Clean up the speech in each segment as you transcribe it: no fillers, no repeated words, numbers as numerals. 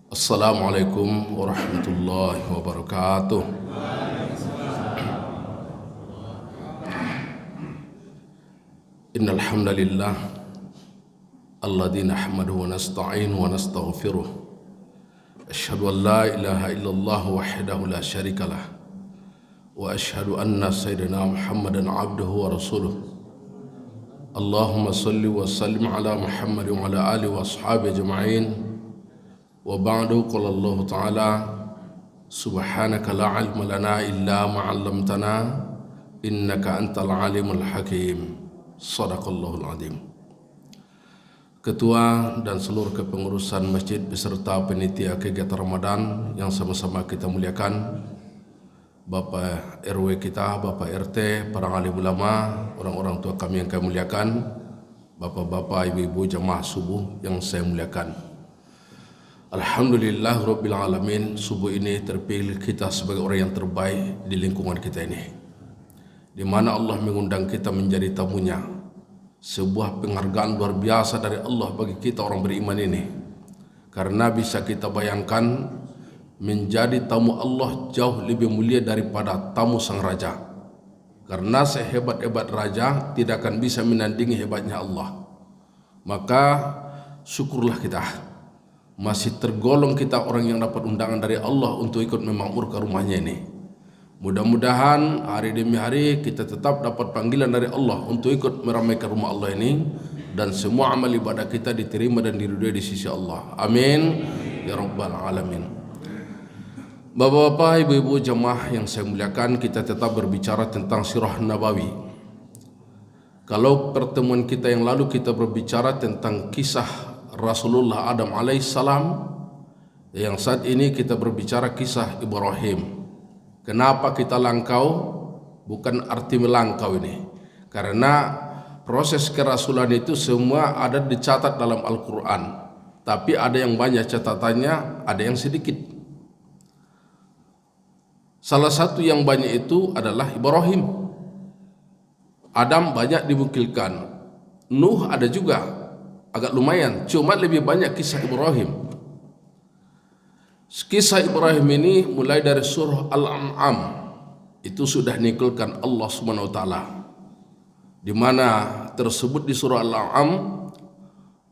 Assalamualaikum warahmatullahi wabarakatuh. Innal hamdalillah alladzi nahmaduhu wa nasta'inuhu wa nastaghfiruh. Asyhadu an la ilaha illallah wahdahu la syarikalah wa asyhadu anna sayyidina Muhammadan abduhu wa rasuluh. Allahumma salli wa sallim ala Muhammad wa ala alihi wa ashabihi ajma'in. Wa ba'du, qala Allah Ta'ala subhanaka la ilma lana illa ma 'allamtana innaka antal alimul hakim. Shadaqallahul azim. Ketua dan seluruh kepengurusan masjid beserta panitia kegiatan Ramadan yang sama-sama kita muliakan, Bapak RW kita, Bapak RT, para alim ulama, orang-orang tua kami yang kami muliakan, bapak-bapak, ibu-ibu jamaah subuh yang saya muliakan. Alhamdulillah Rabbil Alamin, subuh ini terpilih kita sebagai orang yang terbaik di lingkungan kita ini, di mana Allah mengundang kita menjadi tamunya. Sebuah penghargaan luar biasa dari Allah bagi kita orang beriman ini, karena bisa kita bayangkan menjadi tamu Allah jauh lebih mulia daripada tamu sang raja, karena sehebat-hebat raja tidak akan bisa menandingi hebatnya Allah. Maka syukurlah kita masih tergolong kita orang yang dapat undangan dari Allah untuk ikut memakmurkan rumahnya ini. Mudah-mudahan hari demi hari kita tetap dapat panggilan dari Allah untuk ikut meramaikan rumah Allah ini, dan semua amal ibadah kita diterima dan diridhai di sisi Allah. Amin ya rabbal alamin. Bapak-bapak, ibu-ibu jamaah yang saya muliakan, kita tetap berbicara tentang sirah nabawi. Kalau pertemuan kita yang lalu kita berbicara tentang kisah Rasulullah Adam alaihissalam, yang saat ini kita berbicara kisah Ibrahim. Kenapa kita langkau? Bukan arti melangkau ini, karena proses kerasulan itu semua ada dicatat dalam Al-Quran, tapi ada yang banyak catatannya, ada yang sedikit. Salah satu yang banyak itu adalah Ibrahim. Adam banyak dimukilkan, Nuh ada juga, agak lumayan, cuma lebih banyak kisah Ibrahim. Kisah Ibrahim ini mulai dari surah Al-An'am, itu sudah nikulkan Allah Subhanahu wa taala, di mana tersebut di surah Al-An'am,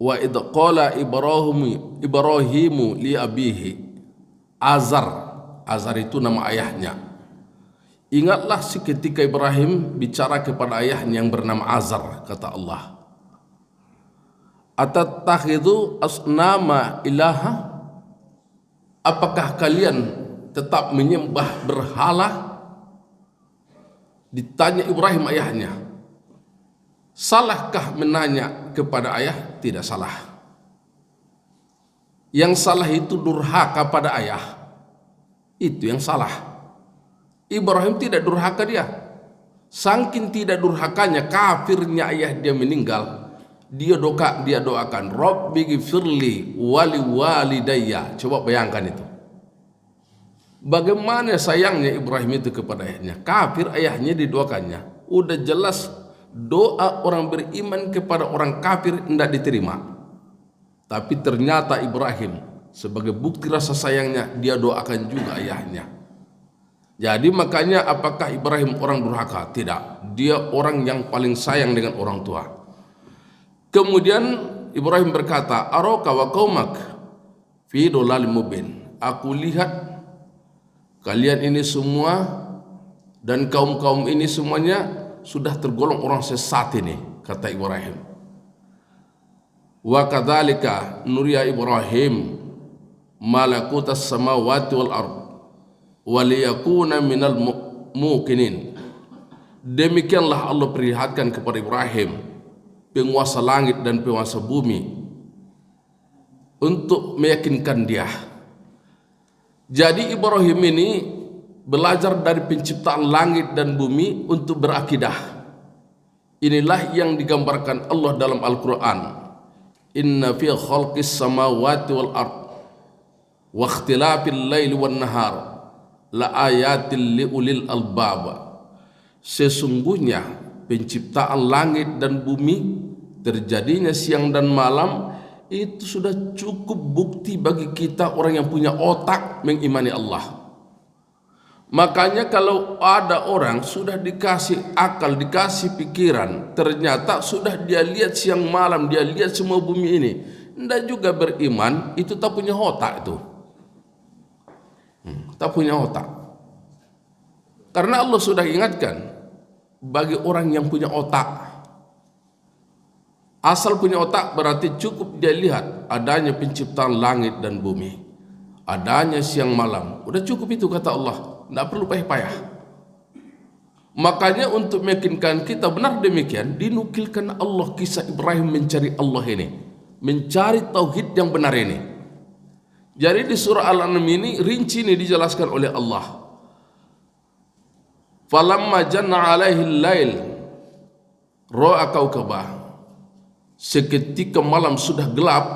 wa idz qala Ibrahimu li abihi Azar itu nama ayahnya. Ingatlah seketika Ibrahim bicara kepada ayahnya yang bernama Azar, kata Allah, atattakhidhu asnama ilaha, apakah kalian tetap menyembah berhala? Ditanya Ibrahim ayahnya. Salahkah menanya kepada ayah? Tidak salah. Yang salah itu durhaka pada ayah, itu yang salah. Ibrahim tidak durhaka dia. Saking tidak durhakanya, kafirnya ayah dia meninggal, dia doakan Rabbi ghfirli wali walidayya. Coba bayangkan itu, bagaimana sayangnya Ibrahim itu kepada ayahnya. Kafir ayahnya didoakannya. Udah jelas doa orang beriman kepada orang kafir tidak diterima, tapi ternyata Ibrahim sebagai bukti rasa sayangnya dia doakan juga ayahnya. Jadi makanya apakah Ibrahim orang durhaka? Tidak, dia orang yang paling sayang dengan orang tua. Kemudian Ibrahim berkata, araka wa qaumak fi dhalalim mubin, aku lihat kalian ini semua dan kaum-kaum ini semuanya sudah tergolong orang sesat ini, kata Ibrahim. Wa kadzalika nuriya Ibrahim malakutas samawati wal ard wa liyakuna minal muqinin. Demikianlah Allah perlihatkan kepada Ibrahim penguasa langit dan penguasa bumi, untuk meyakinkan dia. Jadi Ibrahim ini belajar dari penciptaan langit dan bumi untuk berakidah. Inilah yang digambarkan Allah dalam Al-Quran. Inna fi khalqis samawati wal ard wa ikhtilafil laili wan nahar la ayatil liulil albab. Sesungguhnya penciptaan langit dan bumi, terjadinya siang dan malam, itu sudah cukup bukti bagi kita orang yang punya otak mengimani Allah. Makanya kalau ada orang sudah dikasih akal, dikasih pikiran, ternyata sudah dia lihat siang malam, dia lihat semua bumi ini, tidak juga beriman, itu tak punya otak itu. Tak punya otak. Karena Allah sudah ingatkan, bagi orang yang punya otak, asal punya otak berarti cukup dia lihat adanya penciptaan langit dan bumi, adanya siang malam, udah cukup itu kata Allah, tidak perlu payah-payah. Makanya untuk meyakinkan kita benar demikian, dinukilkan Allah kisah Ibrahim mencari Allah ini, mencari tauhid yang benar ini. Jadi di surah Al-An'am ini rinci ini dijelaskan oleh Allah. Falamma janna alaihi al-lail ra'a kaukabah. Seketika malam sudah gelap,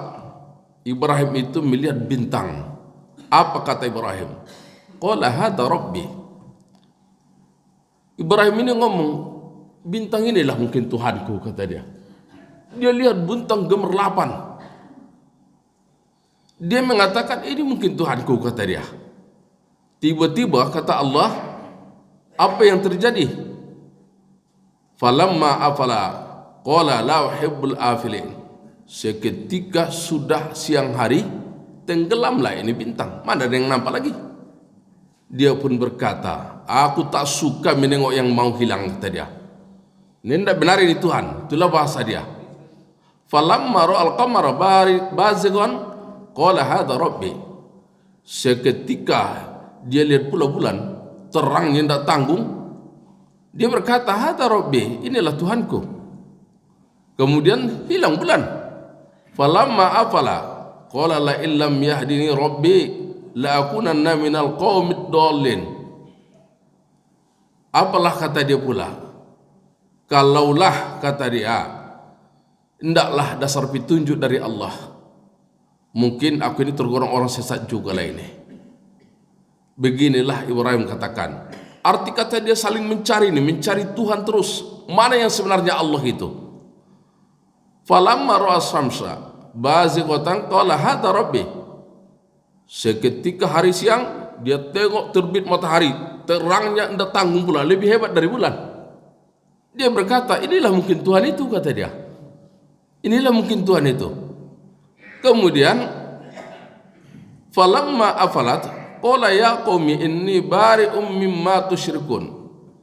Ibrahim itu melihat bintang. Apa kata Ibrahim? Qala hadha rabbi. Ibrahim ini ngomong, bintang inilah mungkin Tuhanku, kata dia. Dia lihat bintang gemerlapan. Dia mengatakan ini mungkin Tuhanku, kata dia. Tiba-tiba kata Allah, apa yang terjadi? Falamma afala qala la uhibbul afilin. Seketika sudah siang hari, tenggelamlah ini bintang, mana ada yang nampak lagi. Dia pun berkata, aku tak suka menengok yang mau hilang, kata dia. Ini tidak benar ini Tuhan. Itulah bahasa dia. Falamma ra'al qamara bazighan qala hadha rabbi. Seketika dia lihat pula bulan terangnya tidak tanggung, dia berkata hadha rabbi, inilah Tuhanku. Kemudian hilang bulan. Falamma afala qala la illam yahdini rabbi la akunanna minal qaumid dallin. Apalah kata dia pula, kalaulah kata dia hendaklah dasar petunjuk dari Allah, mungkin aku ini tergolong orang sesat juga lah ini. Beginilah Ibrahim katakan. Arti kata dia saling mencari ini, mencari Tuhan terus. Mana yang sebenarnya Allah itu? Falamma ra'a syamsa bazighatan qala hadha rabbi. Seketika hari siang dia tengok terbit matahari, terangnya tidak tanggung pula, lebih hebat dari bulan. Dia berkata, inilah mungkin Tuhan itu, kata dia. Inilah mungkin Tuhan itu. Kemudian falamma afalat qala ya qaumi inni bari'um mimma tusyrikun.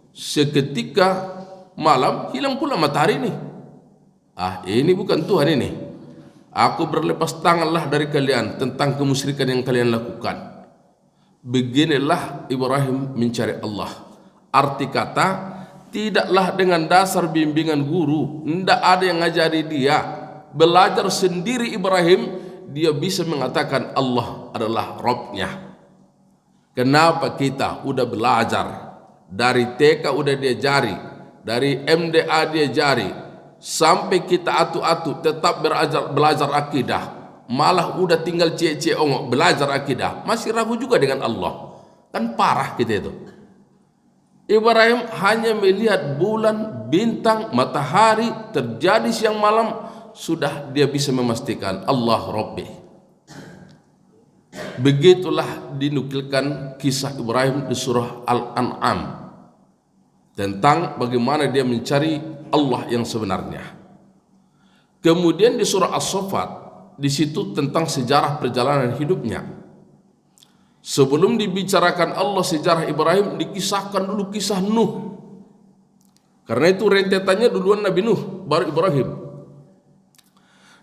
Seketika malam hilang pula matahari ini. Ini bukan Tuhan ini. Aku berlepas tanganlah dari kalian tentang kemusyrikan yang kalian lakukan. Beginilah Ibrahim mencari Allah. Arti kata, tidaklah dengan dasar bimbingan guru, tidak ada yang ngajari dia. Belajar sendiri Ibrahim, dia bisa mengatakan Allah adalah Rabb-nya. Kenapa kita udah belajar dari TK udah diajari, dari MDA diajari, sampai kita atu-atu tetap belajar akidah, malah udah tinggal cie-cie ongok belajar akidah, masih ragu juga dengan Allah. Kan parah kita itu. Ibrahim hanya melihat bulan, bintang, matahari terjadi siang malam, sudah dia bisa memastikan Allah Rabbi. Begitulah dinukilkan kisah Ibrahim di surah Al-An'am tentang bagaimana dia mencari Allah yang sebenarnya. Kemudian di surah As-Saffat, di situ tentang sejarah perjalanan hidupnya. Sebelum dibicarakan Allah sejarah Ibrahim, dikisahkan dulu kisah Nuh. Karena itu rentetannya duluan Nabi Nuh, baru Ibrahim.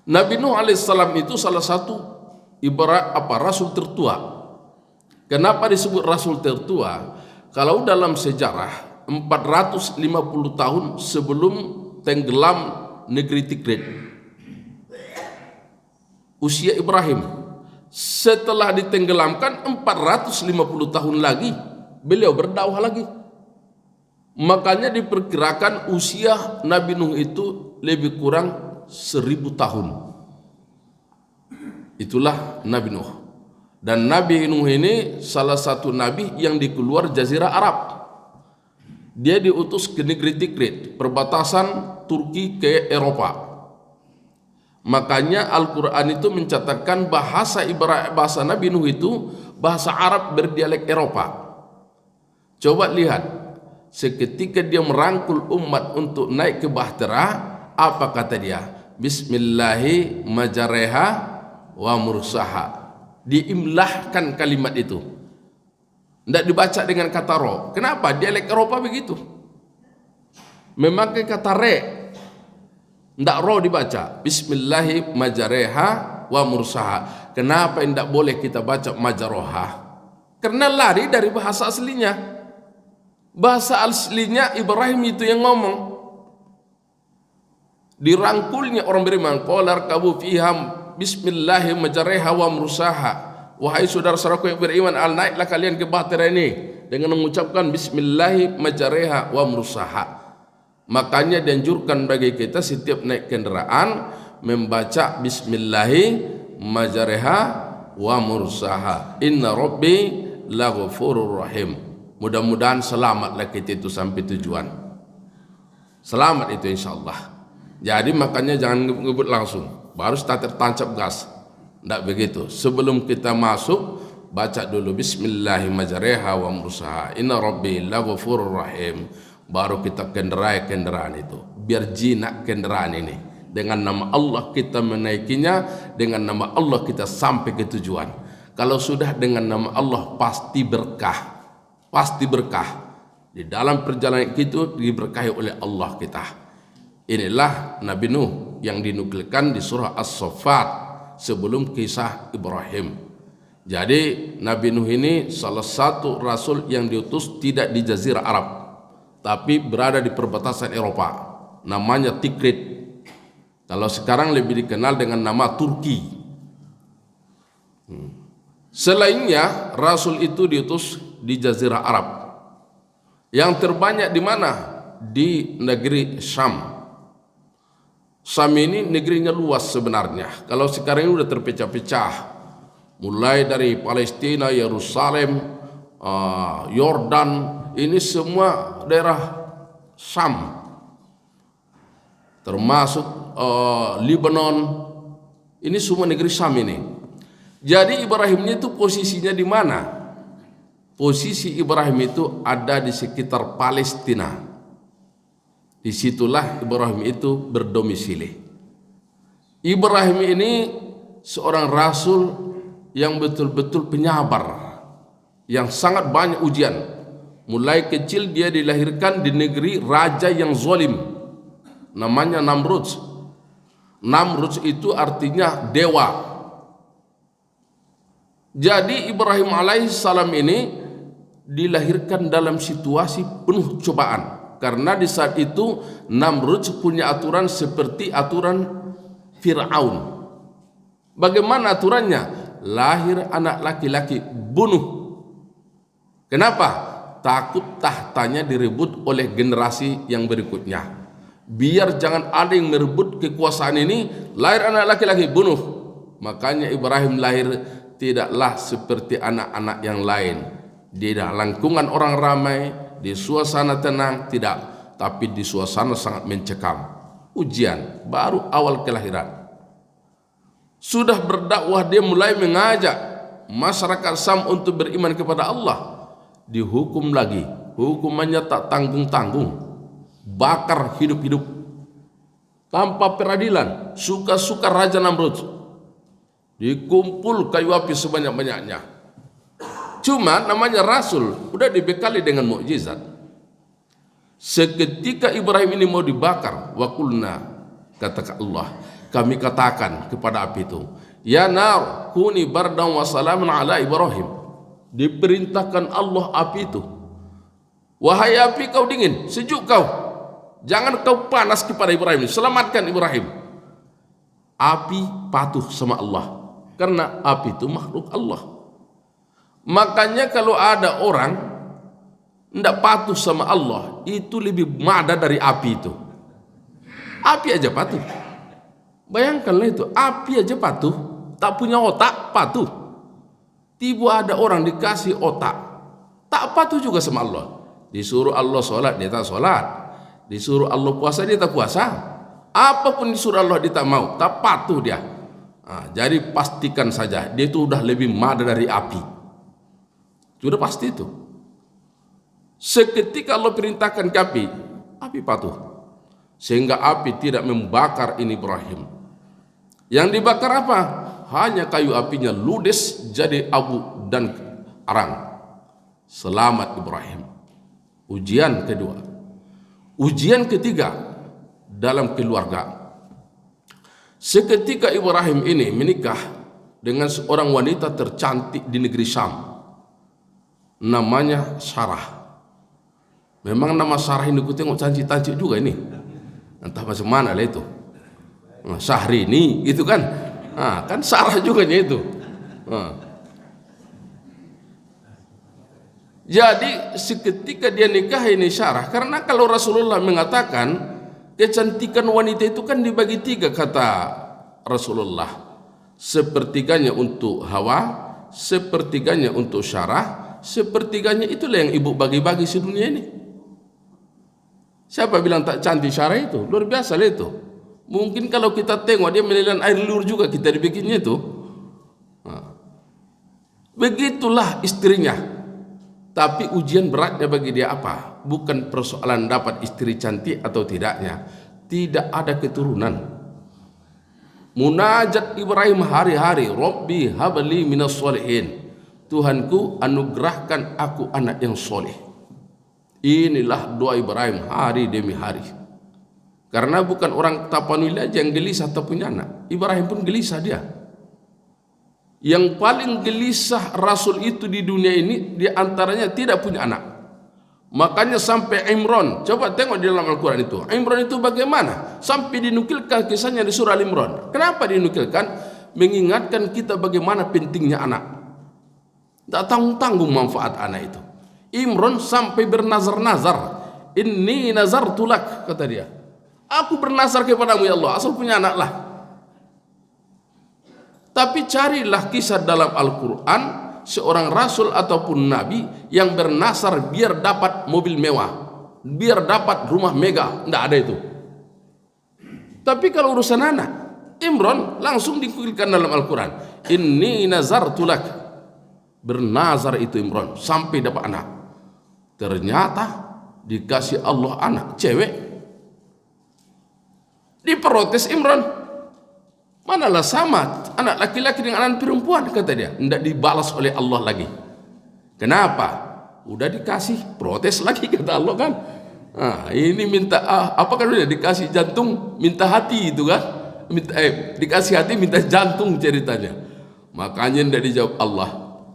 Nabi Nuh alaihissalam itu salah satu rasul tertua. Kenapa disebut rasul tertua? Kalau dalam sejarah 450 tahun sebelum tenggelam negeri Tikrit, usia Ibrahim. Setelah ditenggelamkan 450 tahun lagi beliau berdakwah lagi. Makanya diperkirakan usia Nabi Nuh itu lebih kurang 1000 tahun. Itulah Nabi Nuh. Dan Nabi Nuh ini salah satu nabi yang di keluar Jazirah Arab. Dia diutus ke negeri Tikrit, perbatasan Turki ke Eropa. Makanya Al-Quran itu mencatatkan bahasa Nabi Nuh itu bahasa Arab berdialek Eropa. Coba lihat, seketika dia merangkul umat untuk naik ke bahtera, apa kata dia? Bismillahi majareha wa mursaha. Diimlahkan kalimat itu, tidak dibaca dengan kata ro. Kenapa? Dialek Eropa begitu, memakai kata re, tidak ro dibaca. Bismillahi majareha wa mursaha. Kenapa tidak boleh kita baca majaroha? Karena lari dari bahasa aslinya. Bahasa aslinya Ibrahim itu yang ngomong. Dirangkulnya orang beriman, qala rkabu fiha bismillahi majareha wa mursaha. Wahai saudara-saudaraku yang beriman, naiklah kalian ke bahtera ini dengan mengucapkan bismillahi majareha wa mursaha. Makanya dianjurkan bagi kita setiap naik kendaraan membaca bismillahi majareha wa mursaha. Inna rabbi laghafurur rahim. Mudah-mudahan selamatlah kita itu sampai tujuan. Selamat itu insyaallah. Jadi makanya jangan ngebut langsung, baru starter tancap gas. Tidak begitu. Sebelum kita masuk, baca dulu bismillahi majareha wa mursaha. Inna rabbi laghafurur rahim. Baru kita kendarai kendaraan itu. Biar jinak kendaraan ini. Dengan nama Allah kita menaikinya, dengan nama Allah kita sampai ke tujuan. Kalau sudah dengan nama Allah pasti berkah. Pasti berkah. Di dalam perjalanan itu diberkahi oleh Allah kita. Inilah Nabi Nuh yang dinukilkan di surah As-Saffat sebelum kisah Ibrahim. Jadi Nabi Nuh ini salah satu rasul yang diutus tidak di Jazirah Arab, tapi berada di perbatasan Eropa. Namanya Tikrit. Kalau sekarang lebih dikenal dengan nama Turki. Selainnya rasul itu diutus di Jazirah Arab. Yang terbanyak di mana? Di negeri Syam. Syam ini negerinya luas sebenarnya. Kalau sekarang ini sudah terpecah-pecah. Mulai dari Palestina, Yerusalem, Yordan, ini semua daerah Syam. Termasuk Lebanon. Ini semua negeri Syam ini. Jadi Ibrahim itu posisinya di mana? Posisi Ibrahim itu ada di sekitar Palestina. Disitulah Ibrahim itu berdomisili. Ibrahim ini seorang rasul yang betul-betul penyabar, yang sangat banyak ujian. Mulai kecil dia dilahirkan di negeri raja yang zalim, namanya Namrud. Namrud itu artinya dewa. Jadi Ibrahim alaihissalam ini dilahirkan dalam situasi penuh cobaan. Karena di saat itu Namrud punya aturan seperti aturan Fir'aun. Bagaimana aturannya? Lahir anak laki-laki, bunuh. Kenapa? Takut tahtanya direbut oleh generasi yang berikutnya. Biar jangan ada yang merebut kekuasaan ini, lahir anak laki-laki, bunuh. Makanya Ibrahim lahir tidaklah seperti anak-anak yang lain. Di lingkungan orang ramai, di suasana tenang, tidak, tapi di suasana sangat mencekam. Ujian baru awal kelahiran. Sudah berdakwah, dia mulai mengajak masyarakat Syam untuk beriman kepada Allah. Dihukum lagi, hukumannya tak tanggung-tanggung, bakar hidup-hidup tanpa peradilan, suka-suka Raja Namrud. Dikumpul kayu api sebanyak-banyaknya. Cuma namanya rasul, udah dibekali dengan mukjizat. Seketika Ibrahim ini mau dibakar, waqulna, kata Allah, kami katakan kepada api itu, ya nar kuni bardan wa salaman ala Ibrahim. Diperintahkan Allah api itu, wahai api kau dingin, sejuk kau, jangan kau panas kepada Ibrahim, selamatkan Ibrahim. Api patuh sama Allah, karena api itu makhluk Allah. Makanya kalau ada orang tidak patuh sama Allah, itu lebih mada dari api itu. Api aja patuh. Bayangkanlah itu, api aja patuh, tak punya otak patuh. Tiba ada orang dikasih otak, tak patuh juga sama Allah. Disuruh Allah sholat, dia tak sholat. Disuruh Allah puasa, dia tak puasa. Apapun disuruh Allah dia tak mau, tak patuh dia. Jadi pastikan saja dia itu sudah lebih mada dari api. Sudah pasti itu. Seketika Allah perintahkan ke api patuh. Sehingga api tidak membakar ini Ibrahim. Yang dibakar apa? Hanya kayu apinya ludes jadi abu dan arang. Selamat Ibrahim. Ujian kedua. Ujian ketiga dalam keluarga. Seketika Ibrahim ini menikah dengan seorang wanita tercantik di negeri Syam. Namanya Sarah. Memang nama Sarah ini ku tengok cantik-cantik juga ini. Entah macam mana lah itu. Syahrini gitu kan. Kan Sarah juga itu. Jadi seketika dia nikah ini Sarah, karena kalau Rasulullah mengatakan kecantikan wanita itu kan dibagi tiga, kata Rasulullah. Sepertiganya untuk Hawa, sepertiganya untuk Sarah, sepertiganya itulah yang ibu bagi-bagi sedunia ini. Siapa bilang tak cantik Sarah itu? Luar biasa lah itu. Mungkin kalau kita tengok dia menelan air liur juga kita dibikinnya itu. Begitulah istrinya. Tapi ujian beratnya bagi dia apa? Bukan persoalan dapat istri cantik atau tidaknya. Tidak ada keturunan. Munajat Ibrahim hari-hari, Rabbi habli minas solihin. Tuhanku anugerahkan aku anak yang soleh. Inilah doa Ibrahim hari demi hari. Karena bukan orang Tapanuli aja yang gelisah tak punya anak. Ibrahim pun gelisah dia. Yang paling gelisah Rasul itu di dunia ini, di antaranya tidak punya anak. Makanya sampai Imran, coba tengok di dalam Al-Quran itu. Imran itu bagaimana? Sampai dinukilkan kisahnya di surah Al-Imran. Kenapa dinukilkan? Mengingatkan kita bagaimana pentingnya anak. Tak tanggung-tanggung manfaat anak itu. Imran sampai bernazar-nazar. Inni nazartu lak, kata dia. Aku bernazar kepadamu ya Allah, asal punya anak lah. Tapi carilah kisah dalam Al-Quran seorang rasul ataupun nabi yang bernasar biar dapat mobil mewah, biar dapat rumah megah. Tidak ada itu. Tapi kalau urusan anak, Imran langsung dikukilkan dalam Al-Quran. Inni nazartu lak. Bernazar itu Imran sampai dapat anak. Ternyata dikasih Allah anak cewek. Diprotes Imran. Manalah sama anak laki-laki dengan anak perempuan, kata dia. Tidak dibalas oleh Allah lagi. Kenapa? Udah dikasih, protes lagi kata Allah kan. Ini minta apa kan udah dikasih jantung, minta hati itu kan. Dikasih hati minta jantung ceritanya. Makanya tidak dijawab Allah.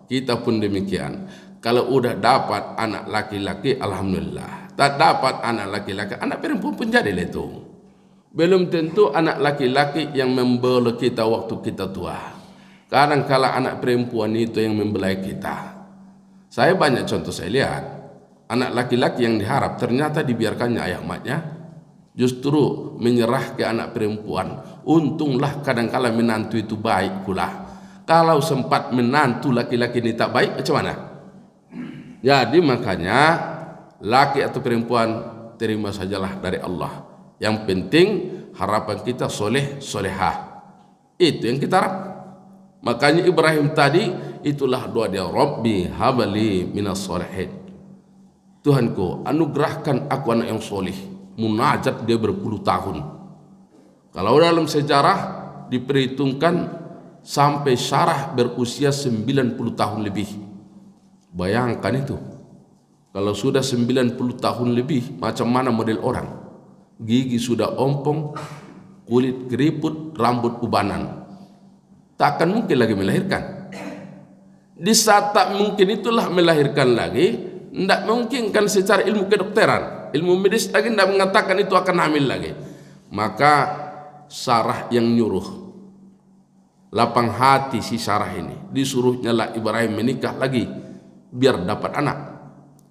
Kita pun demikian. Kalau udah dapat anak laki-laki, alhamdulillah. Tak dapat anak laki-laki, anak perempuan pun jadilah itu. Belum tentu anak laki-laki yang membela kita waktu kita tua. Kadang-kala anak perempuan itu yang membelai kita. Saya banyak contoh saya lihat. Anak laki-laki yang diharap ternyata dibiarkannya ayah maknya. Justru menyerah ke anak perempuan. Untunglah kadang-kala menantu itu baik pula. Kalau sempat menantu laki-laki ini tak baik, macam mana? Jadi makanya laki atau perempuan terima sajalah dari Allah. Yang penting harapan kita soleh, solehah. Itu yang kita harap. Makanya Ibrahim tadi itulah doa dia, Rabbi habli minas solihin. Tuhanku anugerahkan aku anak yang soleh. Munajat dia berpuluh tahun. Kalau dalam sejarah diperhitungkan sampai Sarah berusia 90 tahun lebih. Bayangkan itu. Kalau sudah 90 tahun lebih, macam mana model orang? Gigi sudah ompong, kulit keriput, rambut ubanan. Takkan mungkin lagi melahirkan. Di saat tak mungkin itulah melahirkan lagi, tidak mungkin kan secara ilmu kedokteran, ilmu medis lagi tidak mengatakan itu akan hamil lagi. Maka Sarah yang nyuruh, lapang hati si Sarah ini, disuruhnya lah Ibrahim menikah lagi biar dapat anak.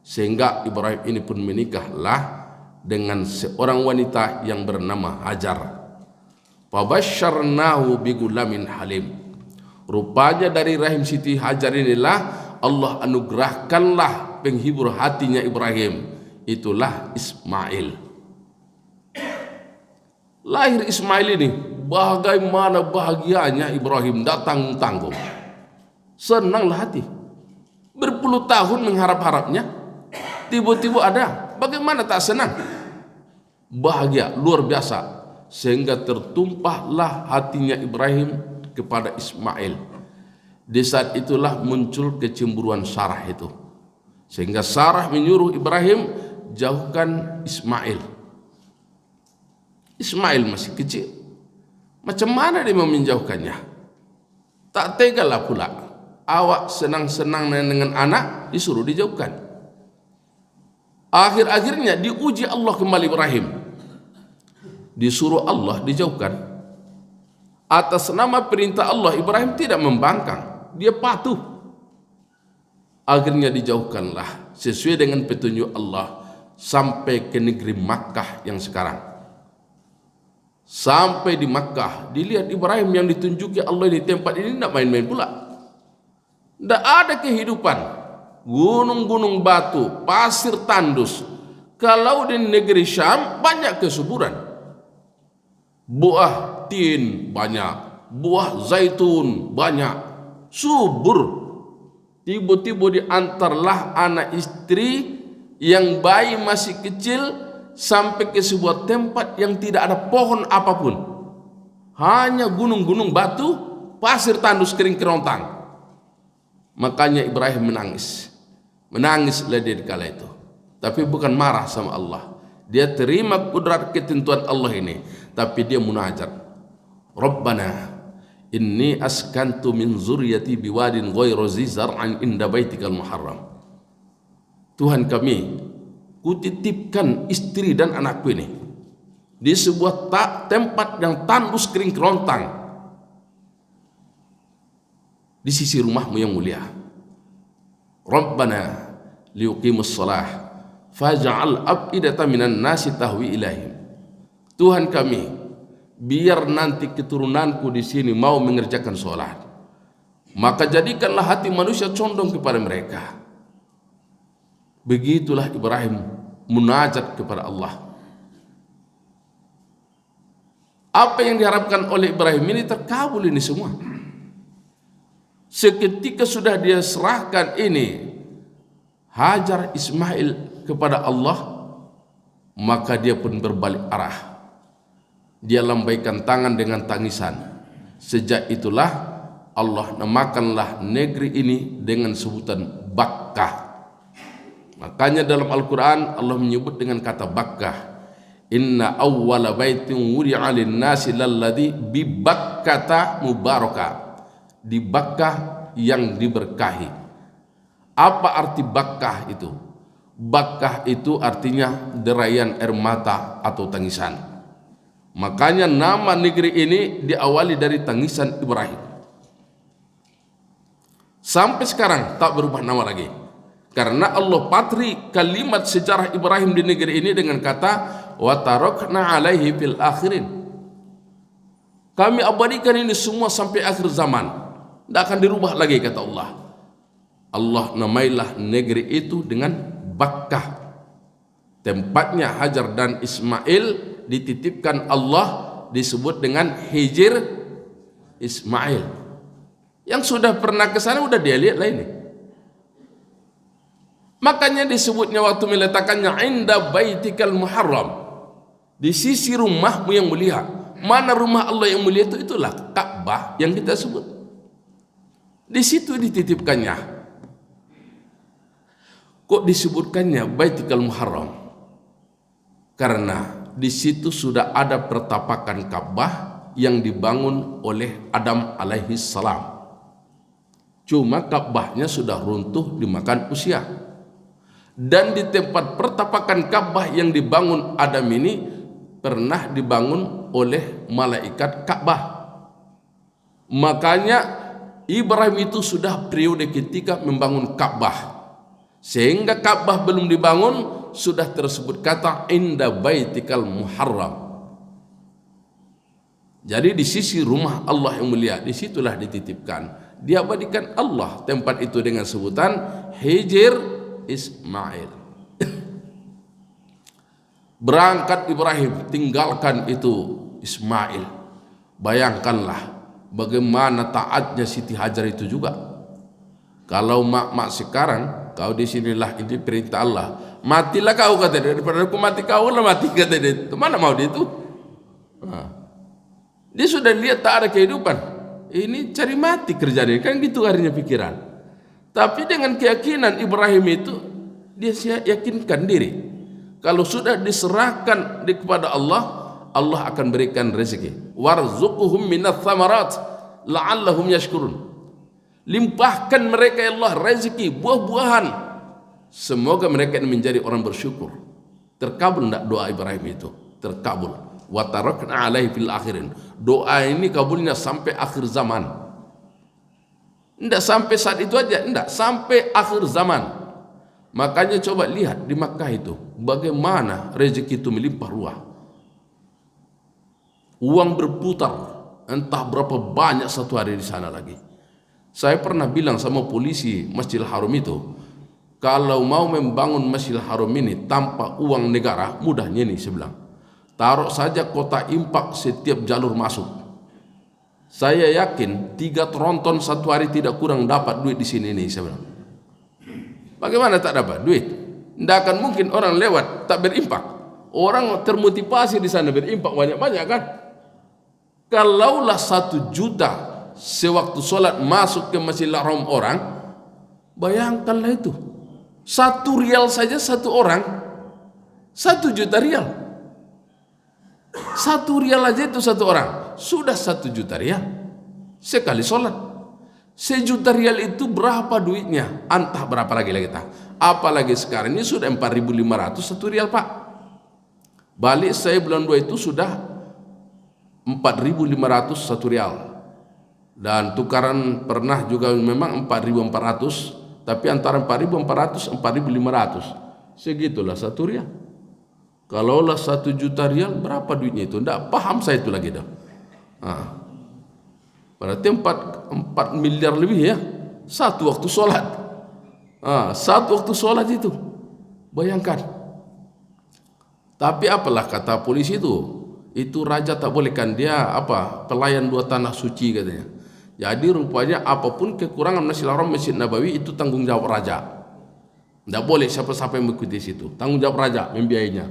Sehingga Ibrahim ini pun menikahlah dengan seorang wanita yang bernama Hajar. Fabasyarnahu bigulamin halim. Rupanya dari rahim Siti Hajar inilah Allah anugerahkanlah penghibur hatinya Ibrahim. Itulah Ismail. Lahir Ismail ini, bagaimana bahagianya Ibrahim, datang tanggung. Senanglah hati. Berpuluh tahun mengharap-harapnya, tiba-tiba ada. Bagaimana tak senang? Bahagia luar biasa, sehingga tertumpahlah hatinya Ibrahim kepada Ismail. Di saat itulah muncul kecemburuan Sarah itu, sehingga Sarah menyuruh Ibrahim jauhkan Ismail. Ismail masih kecil, macam mana dia mau menjauhkannya? Tak tegalah pula. Awak senang-senang dengan anak, disuruh dijauhkan. Akhir-akhirnya diuji Allah kembali Ibrahim, disuruh Allah dijauhkan. Atas nama perintah Allah, Ibrahim tidak membangkang, dia patuh. Akhirnya dijauhkanlah sesuai dengan petunjuk Allah sampai ke negeri Makkah yang sekarang. Sampai di Makkah, dilihat Ibrahim yang ditunjuki Allah di tempat ini tidak main-main pula. Tidak ada kehidupan, gunung-gunung batu, pasir tandus. Kalau di negeri Syam banyak kesuburan, buah tin banyak, buah zaitun banyak, subur. Tiba-tiba diantarlah anak istri yang bayi masih kecil sampai ke sebuah tempat yang tidak ada pohon apapun, hanya gunung-gunung batu, pasir tandus kering kerontang. Makanya Ibrahim menangislah dia di kala itu, tapi bukan marah sama Allah. Dia terima kudrat ketentuan Allah ini, tapi dia munajat, Rabbana inni askantu min zuriyati biwadin ghairu zi zar'an inda baitikal muharram. Tuhan kami, kutitipkan istri dan anakku ini di sebuah tempat yang tandus kering kerontang di sisi rumahmu yang mulia. Rabbana liuqimus shalah faj'al af'idatan minan nasi tahwi ilaihim. Tuhan kami, biar nanti keturunanku di sini mau mengerjakan sholat, maka jadikanlah hati manusia condong kepada mereka. Begitulah Ibrahim munajat kepada Allah. Apa yang diharapkan oleh Ibrahim ini terkabul ini semua. Seketika sudah dia serahkan ini Hajar Ismail kepada Allah, maka dia pun berbalik arah. Dia lambaikan tangan dengan tangisan. Sejak itulah Allah namakanlah negeri ini dengan sebutan Bakkah. Makanya dalam Al-Quran Allah menyebut dengan kata Bakkah. Inna awwala baitin wudi'a lin-nasi lalladzi bi Bakkata mubaraka. Di Bakkah yang diberkahi. Apa arti Bakkah itu? Bakkah itu artinya derayan air mata atau tangisan. Makanya nama negeri ini diawali dari tangisan Ibrahim. Sampai sekarang tak berubah nama lagi. Karena Allah patri kalimat sejarah Ibrahim di negeri ini dengan kata wa tarakna alaihi fil akhirin. Kami abadikan ini semua sampai akhir zaman. Tidak akan dirubah lagi kata Allah. Allah namailah negeri itu dengan Bakkah. Tempatnya Hajar dan Ismail dititipkan Allah disebut dengan Hijr Ismail. Yang sudah pernah ke sana sudah dia lihat lah ini. Makanya disebutnya waktu meletakkannya inda baitikal muharram, di sisi rumahmu yang mulia. Mana rumah Allah yang mulia itu? Itulah Ka'bah yang kita sebut. Di situ dititipkannya. Kok disebutkannya baitikal muharram? Karena di situ sudah ada pertapakan Ka'bah yang dibangun oleh Adam alaihi salam. Cuma Ka'bahnya sudah runtuh dimakan usia. Dan di tempat pertapakan Ka'bah yang dibangun Adam ini pernah dibangun oleh malaikat Ka'bah. Makanya Ibrahim itu sudah periode ketika membangun Ka'bah. Sehingga Ka'bah belum dibangun sudah tersebut kata inda baitikal muharram. Jadi di sisi rumah Allah yang mulia, disitulah dititipkan, diabadikan Allah tempat itu dengan sebutan Hijr Ismail. Berangkat Ibrahim tinggalkan itu Ismail. Bayangkanlah bagaimana taatnya Siti Hajar itu juga. Kalau mak-mak sekarang, kau di sinilah, ini perintah Allah, matilah kau kata dia, daripada aku mati kau lah mati kata dia. Mana mau dia itu? Dia sudah lihat tak ada kehidupan, ini cari mati kerjanya, kan gitu harinya pikiran. Tapi dengan keyakinan Ibrahim itu, dia yakinkan diri, kalau sudah diserahkan kepada Allah, Allah akan berikan rezeki. Warzuqhum minats tsamarat la'allahum yashkurun. Limpahkan mereka ya Allah rezeki, buah-buahan, semoga mereka ini menjadi orang bersyukur. Terkabul tidak doa Ibrahim itu? Terkabul. Wa tarakna alaihi fil akhirin. Doa ini kabulnya sampai akhir zaman. Tidak sampai saat itu aja, tidak, sampai akhir zaman. Makanya coba lihat di Makkah itu, bagaimana rezeki itu melimpah ruah. Uang berputar, entah berapa banyak satu hari di sana lagi. Saya pernah bilang sama polisi Masjidil Haram itu, kalau mau membangun Masjidil Haram ini tanpa uang negara, mudahnya ini saya bilang, taruh saja kota impak setiap jalur masuk. Saya yakin 3 tronton satu hari tidak kurang dapat duit di sini ini, saya bilang. Bagaimana tak dapat duit? Tidak akan mungkin orang lewat tak berimpak. Orang termotivasi di sana berimpak banyak-banyak kan? Kalaulah 1 juta sewaktu sholat masuk ke Masjidil Haram orang, bayangkanlah itu, 1 rial saja 1 orang, 1 juta rial. 1 rial aja itu 1 orang, sudah 1 juta rial sekali sholat. 1 juta rial itu berapa duitnya? Entah berapa lagi kita. Apalagi sekarang ini sudah 4.500 1 rial Pak. Balik saya bulan 2 itu sudah 4.500 1 rial. Dan tukaran pernah juga memang 4.400, tapi antara 4.400 4.500 segitulah 1 rial. Kalaulah 1 juta rial berapa duitnya itu? Tidak paham saya itu lagi dah. Berarti 4 miliar lebih ya, 1 waktu sholat. 1 waktu sholat itu, bayangkan. Tapi apalah kata polisi itu raja tak bolehkan dia pelayan 2 tanah suci katanya. Jadi rupanya apapun kekurangan Masjidil Haram, Masjid Nabawi itu tanggung jawab raja. Tidak boleh siapa-siapa yang mengikuti situ, tanggung jawab raja membiayainya.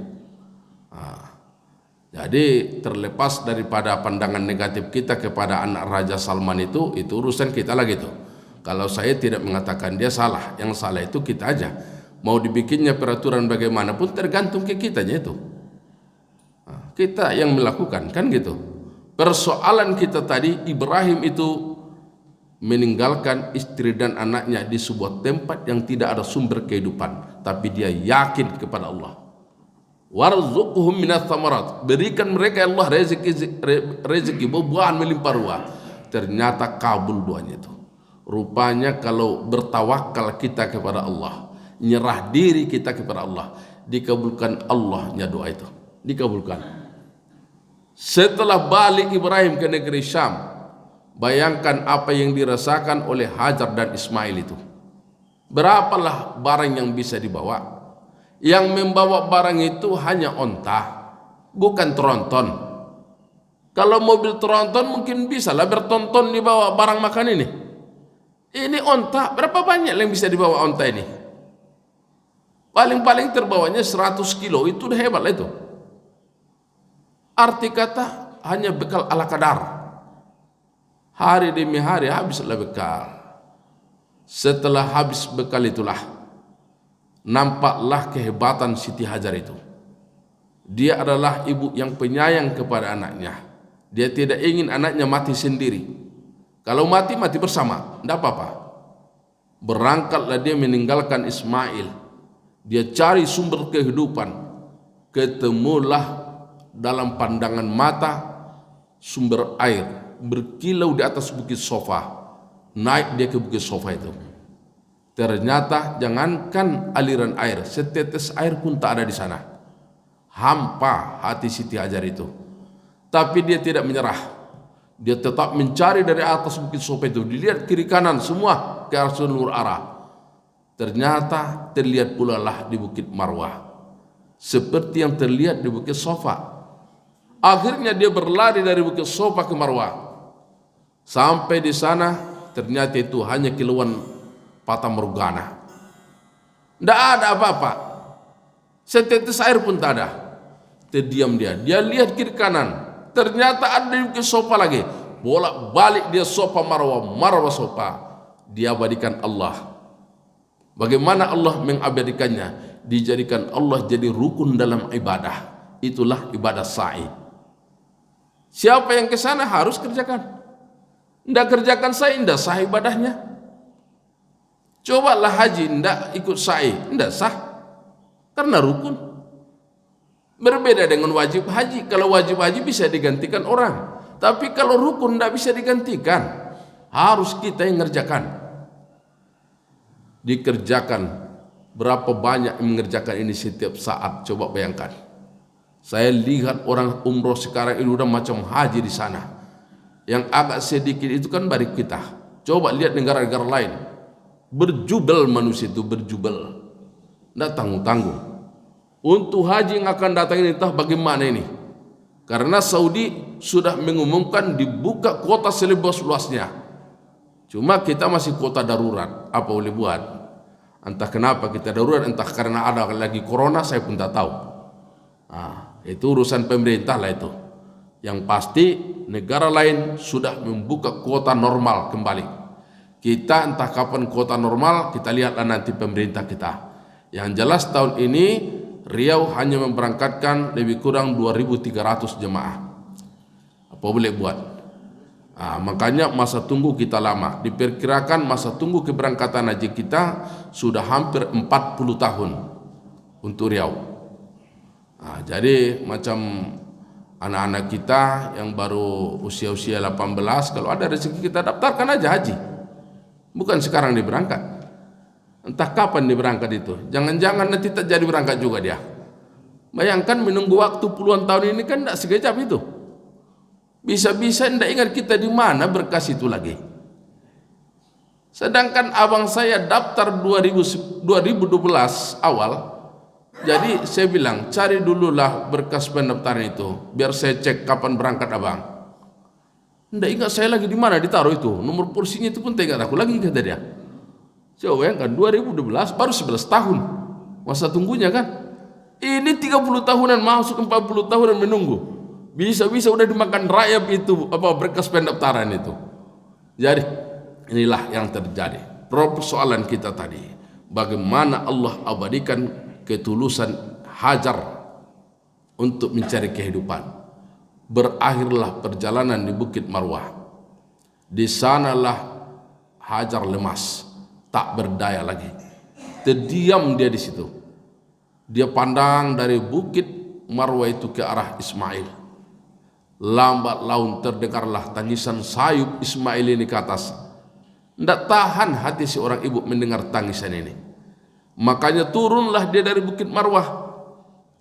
Jadi terlepas daripada pandangan negatif kita kepada anak Raja Salman itu urusan kita lagi tuh. Kalau saya tidak mengatakan dia salah, yang salah itu kita aja. Mau dibikinnya peraturan bagaimanapun tergantung ke kitanya itu. Kita yang melakukan kan gitu. Persoalan kita tadi, Ibrahim itu meninggalkan istri dan anaknya di sebuah tempat yang tidak ada sumber kehidupan, tapi dia yakin kepada Allah. Warzuqhum minats tsamarat, berikan mereka Allah rezeki buah-buahan melimpah ruah. Ternyata kabul doanya itu. Rupanya kalau bertawakal kita kepada Allah, nyerah diri kita kepada Allah, dikabulkan Allahnya doa itu, dikabulkan. Setelah balik Ibrahim ke negeri Syam, bayangkan apa yang dirasakan oleh Hajar dan Ismail itu. Berapalah barang yang bisa dibawa? Yang membawa barang itu hanya onta, bukan tronton. Kalau mobil tronton mungkin bisa lah bertonton dibawa barang makan ini. Ini onta, berapa banyak yang bisa dibawa onta ini? Paling-paling terbawanya 100 kilo, itu udah hebat lah itu. Arti kata hanya bekal ala kadar. Hari demi hari habislah bekal. Setelah habis bekal itulah nampaklah kehebatan Siti Hajar itu. Dia adalah ibu yang penyayang kepada anaknya. Dia tidak ingin anaknya mati sendiri. Kalau mati, mati bersama, tidak apa-apa. Berangkatlah dia meninggalkan Ismail. Dia cari sumber kehidupan. Ketemulah dalam pandangan mata sumber air berkilau di atas bukit Sofa. Naik dia ke bukit Sofa itu. Ternyata jangankan aliran air, setetes air pun tak ada di sana. Hampa hati Siti Hajar itu. Tapi dia tidak menyerah. Dia tetap mencari dari atas bukit Sofa itu. Dilihat kiri kanan semua ke arah seluruh arah. Ternyata terlihat pula lah di bukit Marwah, seperti yang terlihat di bukit Sofa. Akhirnya dia berlari dari Bukit Sofa ke Marwah. Sampai di sana ternyata itu hanya kilauan fata morgana. Tidak ada apa-apa. Setetes air pun tak ada. Terdiam dia. Dia lihat kiri kanan. Ternyata ada di Bukit Sofa lagi. Bolak balik dia Sofa Marwah, Marwah Sofa. Diabadikan Allah. Bagaimana Allah mengabadikannya? Dijadikan Allah jadi rukun dalam ibadah. Itulah ibadah sa'i. Siapa yang ke sana harus kerjakan. Tidak kerjakan sa'i, tidak sah ibadahnya. Cobalah haji, tidak ikut sa'i, tidak sah. Karena rukun. Berbeda dengan wajib haji. Kalau wajib haji bisa digantikan orang. Tapi kalau rukun tidak bisa digantikan. Harus kita yang mengerjakan. Dikerjakan. Berapa banyak yang mengerjakan ini setiap saat. Coba bayangkan. Saya lihat orang umroh sekarang ini udah macam haji di sana. Yang agak sedikit itu kan balik kita. Coba lihat negara-negara lain. Berjubel manusia itu, berjubel. Tidak tanggung-tanggung. Untuk haji yang akan datang ini entah bagaimana ini. Karena Saudi sudah mengumumkan dibuka kuota seluas-luasnya. Cuma kita masih kuota darurat. Apa boleh buat? Entah kenapa kita darurat, entah karena ada lagi corona, saya pun tak tahu. Itu urusan pemerintah lah itu. Yang pasti negara lain sudah membuka kuota normal kembali. Kita entah kapan kuota normal, kita lihatlah nanti pemerintah kita. Yang jelas tahun ini Riau hanya memberangkatkan lebih kurang 2.300 jemaah. Apa boleh buat? Makanya masa tunggu kita lama. Diperkirakan masa tunggu keberangkatan haji kita sudah hampir 40 tahun untuk Riau. Jadi macam anak-anak kita yang baru usia-usia 18, kalau ada rezeki kita daftarkan aja haji. Bukan sekarang diberangkat. Entah kapan diberangkat itu. Jangan-jangan nanti tak jadi berangkat juga dia. Bayangkan menunggu waktu puluhan tahun ini kan tidak sekejap itu. Bisa-bisa tidak ingat kita di mana berkas itu lagi. Sedangkan abang saya daftar 2012 awal. Jadi saya bilang cari dululah berkas pendaftaran itu. Biar saya cek kapan berangkat abang. Tidak ingat saya lagi di mana ditaruh itu. Nomor polisinya itu pun tak ingat aku lagi kata dia. Coba bayangkan 2012 baru 11 tahun masa tunggunya kan. Ini 30 tahunan masuk 40 tahunan menunggu. Bisa-bisa udah dimakan rayap itu berkas pendaftaran itu. Jadi inilah yang terjadi. Persoalan kita tadi, bagaimana Allah abadikan ketulusan Hajar untuk mencari kehidupan. Berakhirlah perjalanan di Bukit Marwah. Di sanalah Hajar lemas. Tak berdaya lagi. Terdiam dia di situ. Dia pandang dari Bukit Marwah itu ke arah Ismail. Lambat laun terdengarlah tangisan sayup Ismail ini ke atas. Tidak tahan hati seorang ibu mendengar tangisan ini. Makanya turunlah dia dari Bukit Marwah.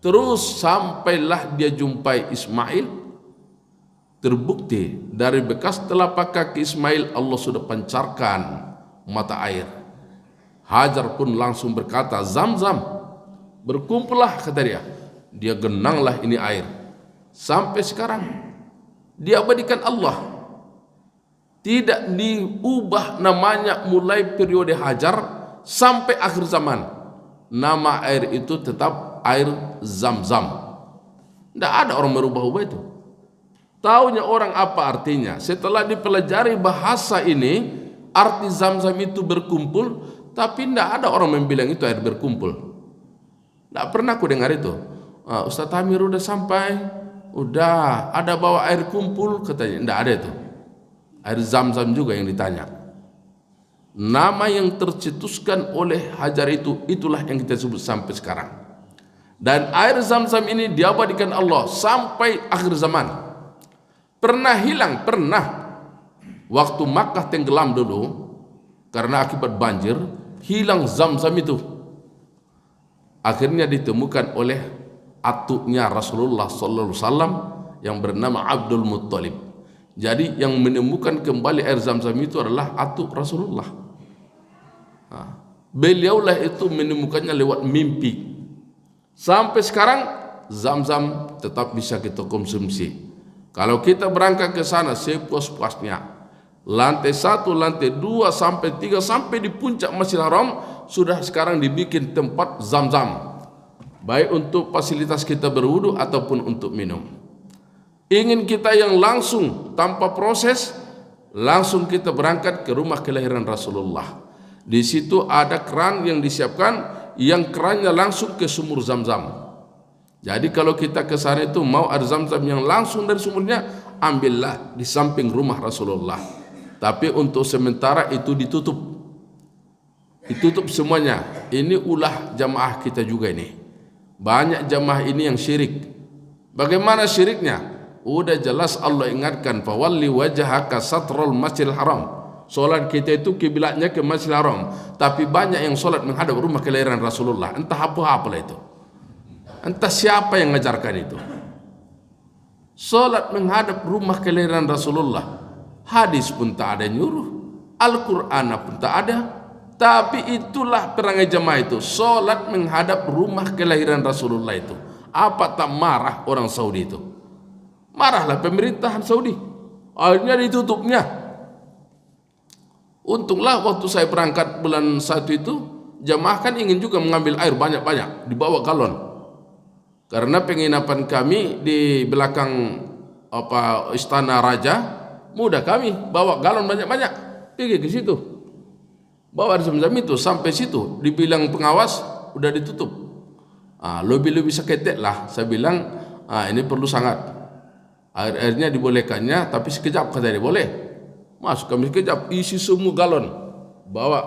Terus sampailah dia jumpai Ismail. Terbukti dari bekas telapak kaki Ismail Allah sudah pancarkan mata air. Hajar pun langsung berkata, Zam-Zam, berkumpullah kata dia. Dia genanglah ini air. Sampai sekarang diabadikan Allah. Tidak diubah namanya mulai periode Hajar sampai akhir zaman. Nama air itu tetap air Zam-Zam. Tidak ada orang merubah-ubah itu. Taunya orang apa artinya? Setelah dipelajari bahasa ini, arti Zam-Zam itu berkumpul. Tapi tidak ada orang yang bilang itu air berkumpul. Tidak pernah aku dengar itu. Ustaz Tamir udah sampai, udah ada bawa air kumpul katanya. Tidak ada itu. Air Zam-Zam juga yang ditanya. Nama yang tercetuskan oleh Hajar itu, itulah yang kita sebut sampai sekarang. Dan air Zam-Zam ini diabadikan Allah sampai akhir zaman. Pernah hilang, pernah. Waktu Makkah tenggelam dulu karena akibat banjir. Hilang Zam-Zam itu. Akhirnya ditemukan oleh atuknya Rasulullah sallallahu alaihi wasallam yang bernama Abdul Muttalib. Jadi yang menemukan kembali air Zam-Zam itu adalah atuk Rasulullah. Beliaulah itu menemukannya lewat mimpi. Sampai sekarang Zam-zam tetap bisa kita konsumsi. Kalau kita berangkat ke sana sepuas-puasnya, lantai 1, lantai 2, sampai 3, sampai di puncak Masjidil Haram sudah sekarang dibikin tempat zam-zam, baik untuk fasilitas kita berwudu ataupun untuk minum. Ingin kita yang langsung tanpa proses, langsung kita berangkat ke rumah kelahiran Rasulullah. Di situ ada keran yang disiapkan, yang kerannya langsung ke sumur zam-zam. Jadi kalau kita ke sana itu mau air zam-zam yang langsung dari sumurnya, ambillah di samping rumah Rasulullah. Tapi untuk sementara itu ditutup semuanya. Ini ulah jamaah kita juga ini. Banyak jamaah ini yang syirik. Bagaimana syiriknya? Udah jelas Allah ingatkan, fawalli wajhaka satrul masjidil haram. Solat kita itu kiblatnya ke Masjidil Haram, tapi banyak yang solat menghadap rumah kelahiran Rasulullah. Entah apa-apa itu. Entah siapa yang mengajarkan itu. Solat menghadap rumah kelahiran Rasulullah. Hadis pun tak ada nyuruh, Al-Quran pun tak ada. Tapi itulah perangai jamaah itu, solat menghadap rumah kelahiran Rasulullah itu. Apa tak marah orang Saudi itu? Marahlah pemerintahan Saudi. Akhirnya ditutupnya. Untunglah waktu saya berangkat bulan 1 itu, jamaah kan ingin juga mengambil air banyak-banyak, dibawa galon. Karena penginapan kami di belakang istana raja, mudah kami bawa galon banyak-banyak pergi ke situ, bawa zam-zam itu sampai situ. Dibilang pengawas udah ditutup. Lebih seketek lah. Saya bilang ini perlu sangat, air-airnya dibolehkannya, tapi sekejap kata dia boleh. Masuk kami sekejap, isi semua galon bawa.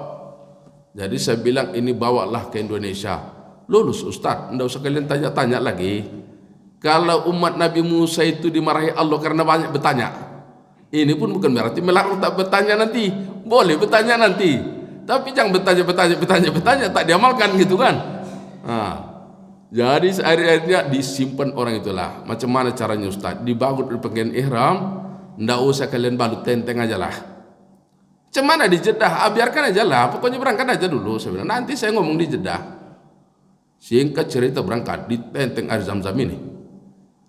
Jadi saya bilang ini bawalah ke Indonesia. Lulus Ustaz, tidak usah kalian tanya-tanya lagi. Kalau umat Nabi Musa itu dimarahi Allah karena banyak bertanya, ini pun bukan berarti melarang tak bertanya nanti. Boleh bertanya nanti, tapi jangan bertanya tak diamalkan gitu kan. Jadi akhirnya disimpan orang itulah. Macam mana caranya Ustaz? Dibalut di pakaian ihram, tidak usah kalian balut, tenteng aja lah. Macam mana di Jeddah? Biarkan aja lah, pokoknya berangkat aja dulu. Saya bilang nanti saya ngomong di Jeddah. Singkat cerita berangkat, ditenteng air zam-zam ini.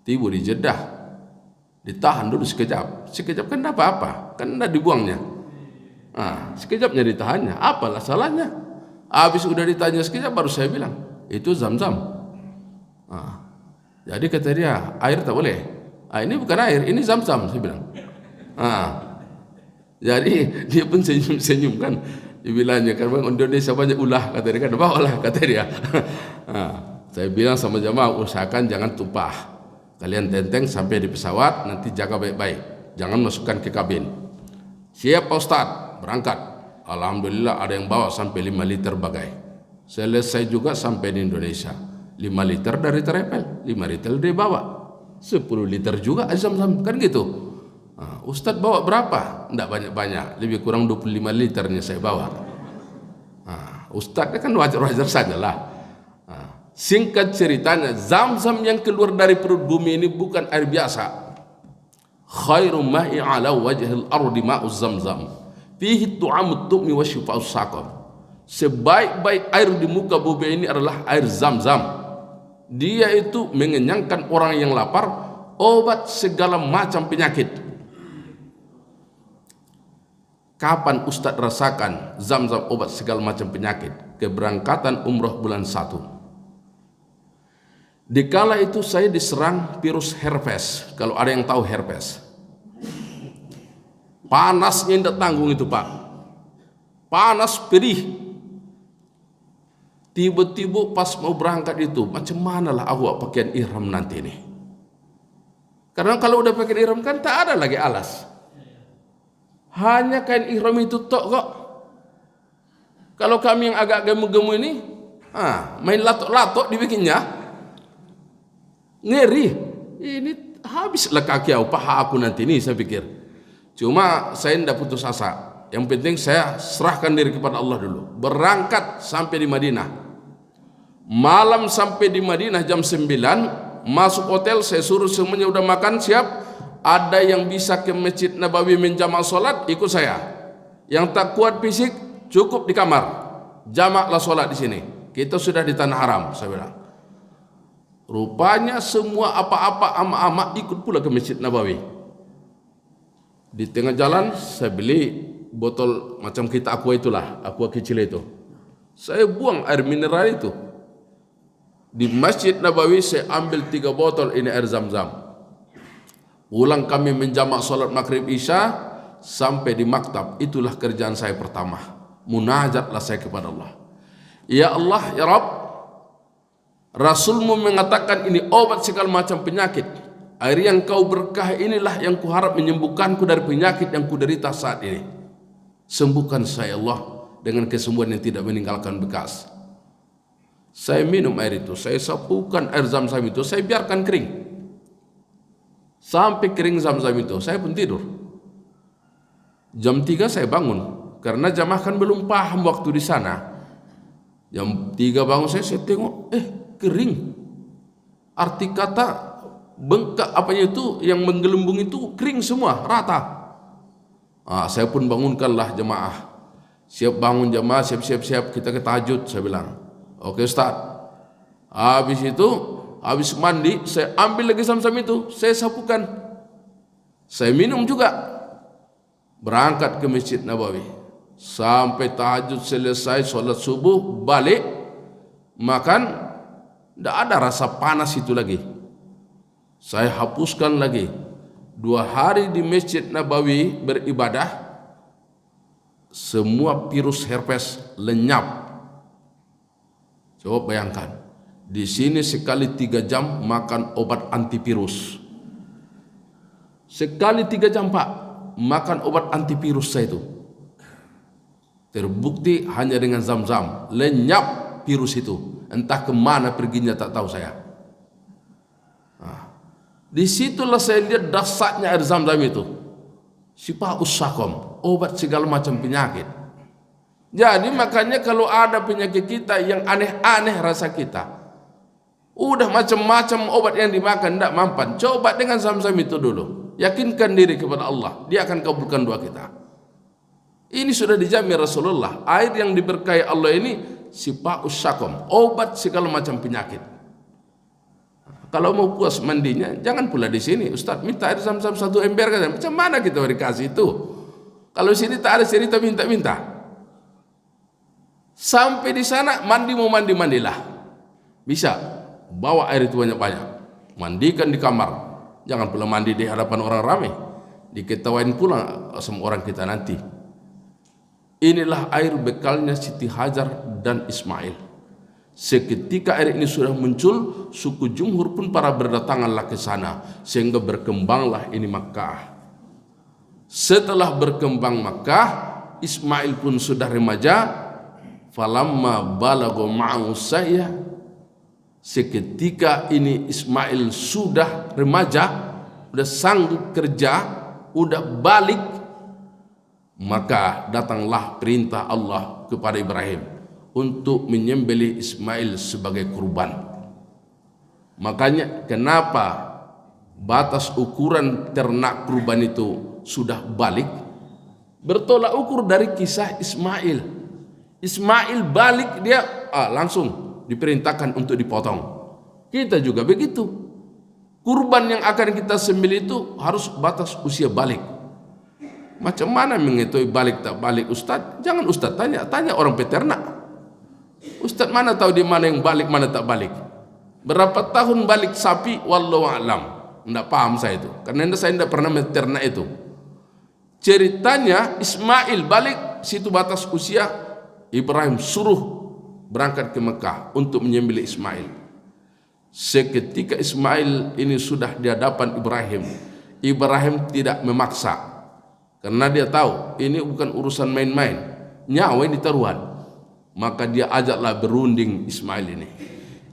Tiba di Jeddah, ditahan dulu sekejap. Sekejap kan tidak apa-apa, kan tidak dibuangnya. Sekejapnya ditahannya, apalah salahnya? Habis udah ditanya sekejap baru saya bilang, itu zam-zam. Jadi kata dia, air tak boleh. Ini bukan air, ini zam-zam, saya bilang. Jadi dia pun senyum-senyum kan. Dibilangnya kan Indonesia banyak ulah, kata dia kan, bawalah kata dia. Saya bilang sama jamaah, usahakan jangan tumpah. Kalian tenteng sampai di pesawat, nanti jaga baik-baik, jangan masukkan ke kabin. Siap Pak Ustaz, berangkat. Alhamdulillah ada yang bawa sampai 5 liter bagai. Selesai juga sampai di Indonesia, 5 liter dari Terepel, 5 liter dia bawa, 10 liter juga zam-zam kan gitu. Ustaz bawa berapa? Tidak banyak-banyak, lebih kurang 25 liternya saya bawa. Ustaz kan wajar-wajar saja lah. Singkat ceritanya, zam-zam yang keluar dari perut bumi ini bukan air biasa. Khairu ma'i ala wajhil ardi ma'uz zam-zam, fihi tu'amut tu'mi wa syifa'us saqam. Sebaik-baik air di muka bumi ini adalah air zam-zam. Dia itu mengenyangkan orang yang lapar, obat segala macam penyakit. Kapan Ustaz rasakan zam-zam obat segala macam penyakit? Keberangkatan umroh bulan 1. Dikala itu saya diserang virus herpes. Kalau ada yang tahu herpes, panasnya tidak tanggung itu Pak, panas perih. Tiba-tiba pas mau berangkat itu, macam manalah awak pakaian ihram nanti ini. Karena kalau udah pakaian ihram kan tak ada lagi alas, hanya kain ihram itu tok kok. Kalau kami yang agak gemu-gemu ini, main latok-latok dibikinnya, ngeri. Ini habislah kaki aku, paha aku nanti ini, saya pikir. Cuma saya tidak putus asa. Yang penting saya serahkan diri kepada Allah dulu. Berangkat sampai di Madinah. Malam sampai di Madinah jam 9, masuk hotel, saya suruh semuanya udah makan siap. Ada yang bisa ke Masjid Nabawi menjamak solat, ikut saya. Yang tak kuat fisik, cukup di kamar. Jamaklah solat di sini. Kita sudah di tanah haram, saya bilang. Rupanya semua apa-apa ama-ama ikut pula ke Masjid Nabawi. Di tengah jalan saya beli botol macam kita aqua itulah, aqua kecil itu. Saya buang air mineral itu. Di Masjid Nabawi saya ambil 3 botol ini air Zam-Zam. Pulang kami menjamak solat maghrib isya sampai di maktab. Itulah kerjaan saya pertama. Munajatlah saya kepada Allah. Ya Allah, ya Rabb, Rasulmu mengatakan ini obat segala macam penyakit. Air yang kau berkah inilah yang kuharap menyembuhkanku dari penyakit yang kuderita saat ini. Sembuhkan saya Allah dengan kesembuhan yang tidak meninggalkan bekas. Saya minum air itu, saya sapukan air Zam-Zam itu, saya biarkan kering. Sampai kering Zam-Zam itu, saya pun tidur. Jam 3 saya bangun, karena jamaah kan belum paham waktu di sana. Jam 3 bangun saya tengok, kering. Arti kata bengkak apanya itu yang menggelembung itu kering semua, rata. Saya pun bangunkanlah jemaah. Siap bangun jemaah, siap kita ke tahajud, saya bilang. Oke Ustaz. Habis itu, habis mandi, saya ambil lagi Zam-Zam itu, saya sapukan. Saya minum juga. Berangkat ke Masjid Nabawi. Sampai tahajud selesai, solat subuh, balik, makan. Tidak ada rasa panas itu lagi. Saya hapuskan lagi. 2 hari di Masjid Nabawi beribadah, semua virus herpes lenyap. Coba bayangkan, di sini sekali 3 jam makan obat antivirus. Sekali 3 jam Pak, makan obat antivirus saya itu. Terbukti hanya dengan Zam-Zam lenyap virus itu. Entah kemana perginya tak tahu saya. Disitulah saya lihat dasarnya air Zam-Zam itu. Syifaa'us Saqam, obat segala macam penyakit. Jadi makanya kalau ada penyakit kita yang aneh-aneh rasa kita, udah macam-macam obat yang dimakan tidak mampan, coba dengan Zam-Zam itu dulu. Yakinkan diri kepada Allah, Dia akan kabulkan doa kita. Ini sudah dijamin Rasulullah. Air yang diberkahi Allah ini Syifaa'us Saqam, obat segala macam penyakit. Kalau mau puas mandinya, jangan pula di sini. Ustaz minta air Zam-Zam 1 ember kan? Macam mana kita dikasih itu? Kalau sini tak ada cerita minta-minta. Sampai di sana mandi mau mandilah. Bisa bawa air itu banyak-banyak. Mandikan di kamar. Jangan pula mandi di hadapan orang ramai. Diketawain pula sama orang kita nanti. Inilah air bekalnya Siti Hajar dan Ismail. Seketika air ini sudah muncul, suku Jumhur pun para berdatanganlah ke sana, sehingga berkembanglah ini Makkah. Setelah berkembang Makkah, Ismail pun sudah remaja. Falamma balagha ma'ahu saya, seketika ini Ismail sudah remaja, sudah sanggup kerja, sudah balik, maka datanglah perintah Allah kepada Ibrahim untuk menyembelih Ismail sebagai kurban. Makanya kenapa batas ukuran ternak kurban itu sudah balik? Bertolak ukur dari kisah Ismail. Ismail balik, dia langsung diperintahkan untuk dipotong. Kita juga begitu. Kurban yang akan kita sembelih itu harus batas usia balik. Macam mana mengetahui balik tak balik Ustaz? Jangan Ustaz tanya orang peternak. Ustaz mana tahu di mana yang balik, mana tak balik? Berapa tahun balik sapi? Wallahu a'lam. Tidak paham saya itu, karena saya tidak pernah menternak itu. Ceritanya Ismail balik, situ batas usia. Ibrahim suruh berangkat ke Mekah untuk menyembelih Ismail. Seketika Ismail ini sudah di hadapan Ibrahim, Ibrahim tidak memaksa, karena dia tahu ini bukan urusan main-main, nyawa ini taruhan. Maka dia ajaklah berunding Ismail ini.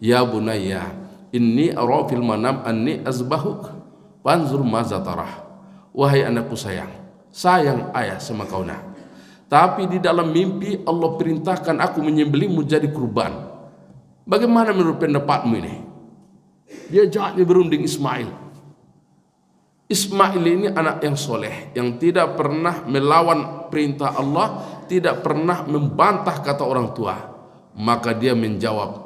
Ya bunayya, inni ara fil manam anni azbahuk fanzur maza tarah. Wahai anakku sayang, sayang ayah sama kau nak. Tapi di dalam mimpi Allah perintahkan aku menyembelihmu jadi kurban. Bagaimana menurut pendapatmu ini? Dia ajaknya berunding Ismail. Ismail ini anak yang soleh, yang tidak pernah melawan perintah Allah, tidak pernah membantah kata orang tua. Maka dia menjawab,